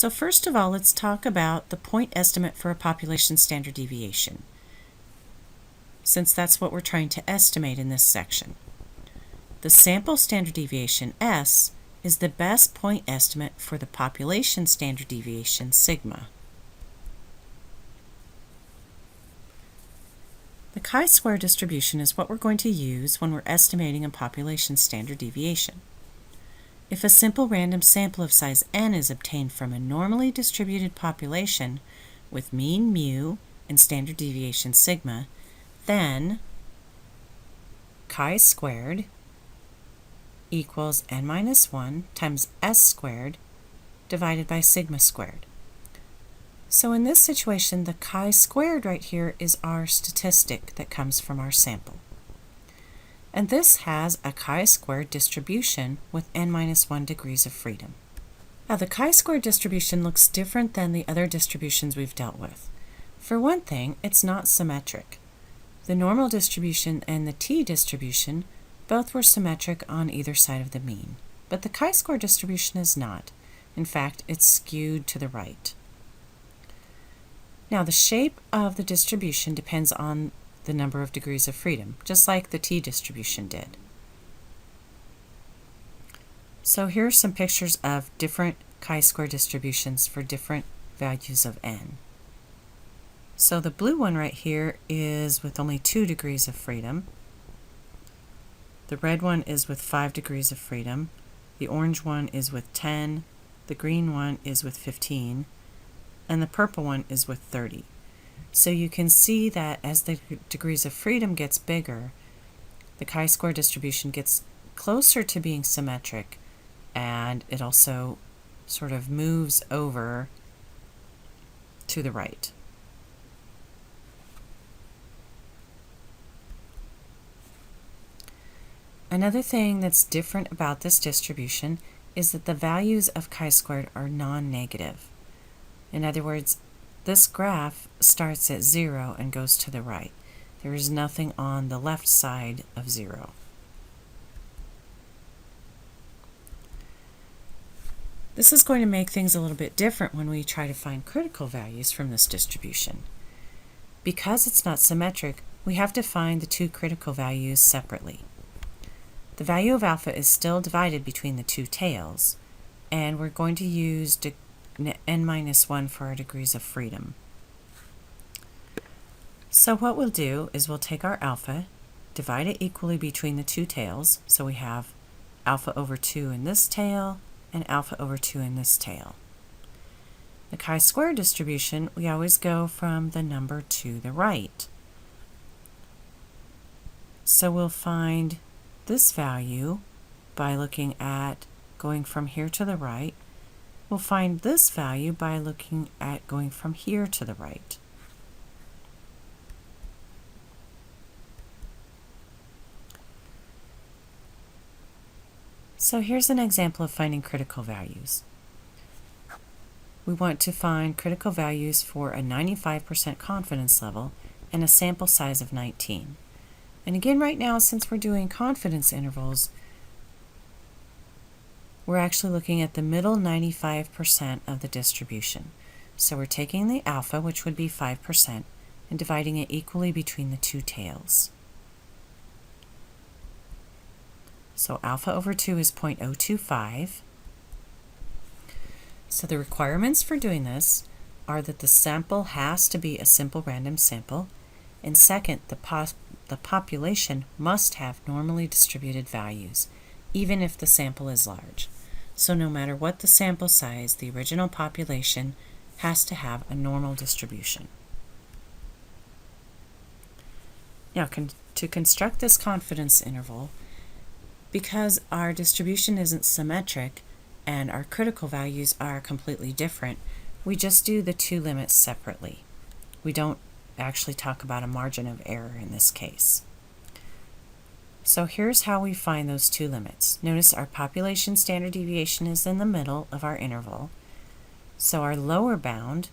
So first of all, let's talk about the point estimate for a population standard deviation, since that's what we're trying to estimate in this section. The sample standard deviation, S, is the best point estimate for the population standard deviation, sigma. The chi-square distribution is what we're going to use when we're estimating a population standard deviation. If a simple random sample of size n is obtained from a normally distributed population with mean mu and standard deviation sigma, then chi-squared equals n minus 1 times s squared divided by sigma squared. So in this situation, the chi-squared right here is our statistic that comes from our sample. And this has a chi-squared distribution with n minus 1 degrees of freedom. Now the chi-squared distribution looks different than the other distributions we've dealt with. For one thing, it's not symmetric. The normal distribution and the t-distribution both were symmetric on either side of the mean, but the chi-square distribution is not. In fact, it's skewed to the right. Now the shape of the distribution depends on the number of degrees of freedom, just like the t-distribution did. So here are some pictures of different chi-square distributions for different values of n. So the blue one right here is with only 2 degrees of freedom. The red one is with 5 degrees of freedom. The orange one is with 10. The green one is with 15. And the purple one is with 30. So you can see that as the degrees of freedom gets bigger, the chi-square distribution gets closer to being symmetric, and it also sort of moves over to the right. Another thing that's different about this distribution is that the values of chi-squared are non-negative. In other words, this graph starts at 0 and goes to the right. There is nothing on the left side of 0. This is going to make things a little bit different when we try to find critical values from this distribution. Because it's not symmetric, we have to find the two critical values separately. The value of alpha is still divided between the two tails, and we're going to use n minus 1 for our degrees of freedom. So what we'll do is we'll take our alpha, divide it equally between the two tails, so we have alpha over 2 in this tail and alpha over 2 in this tail. The chi-square distribution, we always go from the number to the right. So we'll find this value by looking at going from here to the right. We'll find this value by looking at going from here to the right. So here's an example of finding critical values. We want to find critical values for a 95% confidence level and a sample size of 19. And again, right now, since we're doing confidence intervals, we're actually looking at the middle 95% of the distribution. So we're taking the alpha, which would be 5%, and dividing it equally between the two tails. So alpha over 2 is 0.025. So the requirements for doing this are that the sample has to be a simple random sample, and second, the population must have normally distributed values, even if the sample is large. So no matter what the sample size, the original population has to have a normal distribution. Now, to construct this confidence interval, because our distribution isn't symmetric and our critical values are completely different, we just do the two limits separately. We don't actually talk about a margin of error in this case. So here's how we find those two limits. Notice our population standard deviation is in the middle of our interval. So our lower bound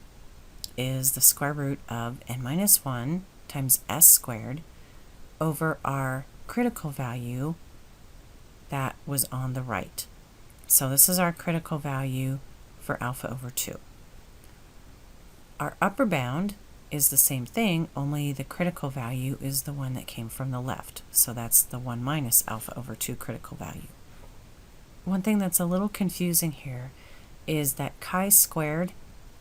is the square root of n minus 1 times s squared over our critical value that was on the right. So this is our critical value for alpha over 2. Our upper bound is the same thing, only the critical value is the one that came from the left. So that's the 1 minus alpha over 2 critical value. One thing that's a little confusing here is that chi-squared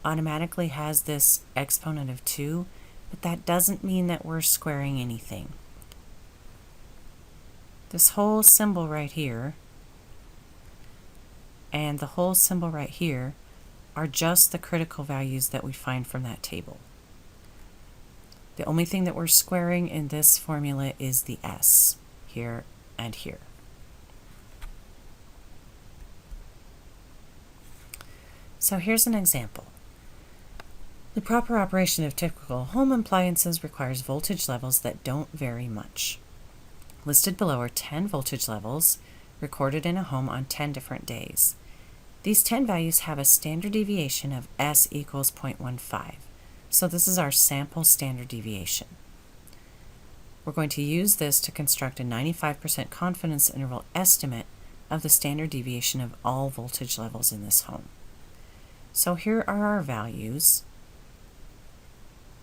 automatically has this exponent of 2, but that doesn't mean that we're squaring anything. This whole symbol right here and the whole symbol right here are just the critical values that we find from that table. The only thing that we're squaring in this formula is the s, here and here. So here's an example. The proper operation of typical home appliances requires voltage levels that don't vary much. Listed below are 10 voltage levels recorded in a home on 10 different days. These 10 values have a standard deviation of s equals 0.15. So this is our sample standard deviation. We're going to use this to construct a 95% confidence interval estimate of the standard deviation of all voltage levels in this home. So here are our values,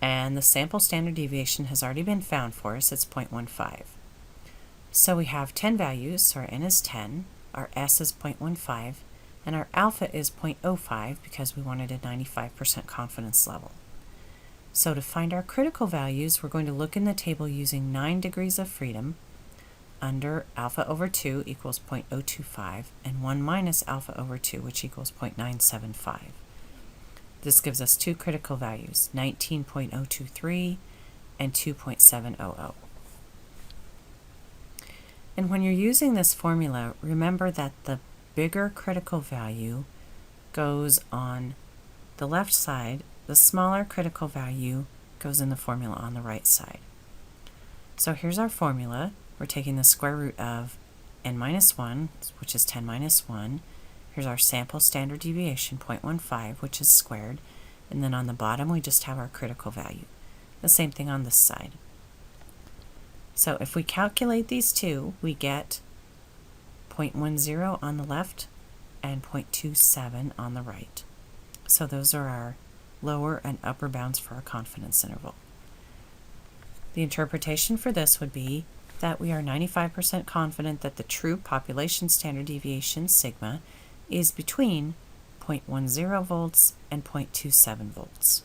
and the sample standard deviation has already been found for us. It's 0.15. So we have 10 values, so our n is 10, our s is 0.15, and our alpha is 0.05 because we wanted a 95% confidence level. So to find our critical values, we're going to look in the table using 9 degrees of freedom under alpha over 2 equals 0.025 and 1 minus alpha over 2, which equals 0.975. This gives us two critical values, 19.023 and 2.700. And when you're using this formula, remember that the bigger critical value goes on the left side, the smaller critical value goes in the formula on the right side. So here's our formula. We're taking the square root of n minus 1, which is 10 minus 1. Here's our sample standard deviation, 0.15, which is squared. And then on the bottom, we just have our critical value. The same thing on this side. So if we calculate these two, we get 0.10 on the left and 0.27 on the right. So those are our lower and upper bounds for our confidence interval. The interpretation for this would be that we are 95% confident that the true population standard deviation, sigma, is between 0.10 volts and 0.27 volts.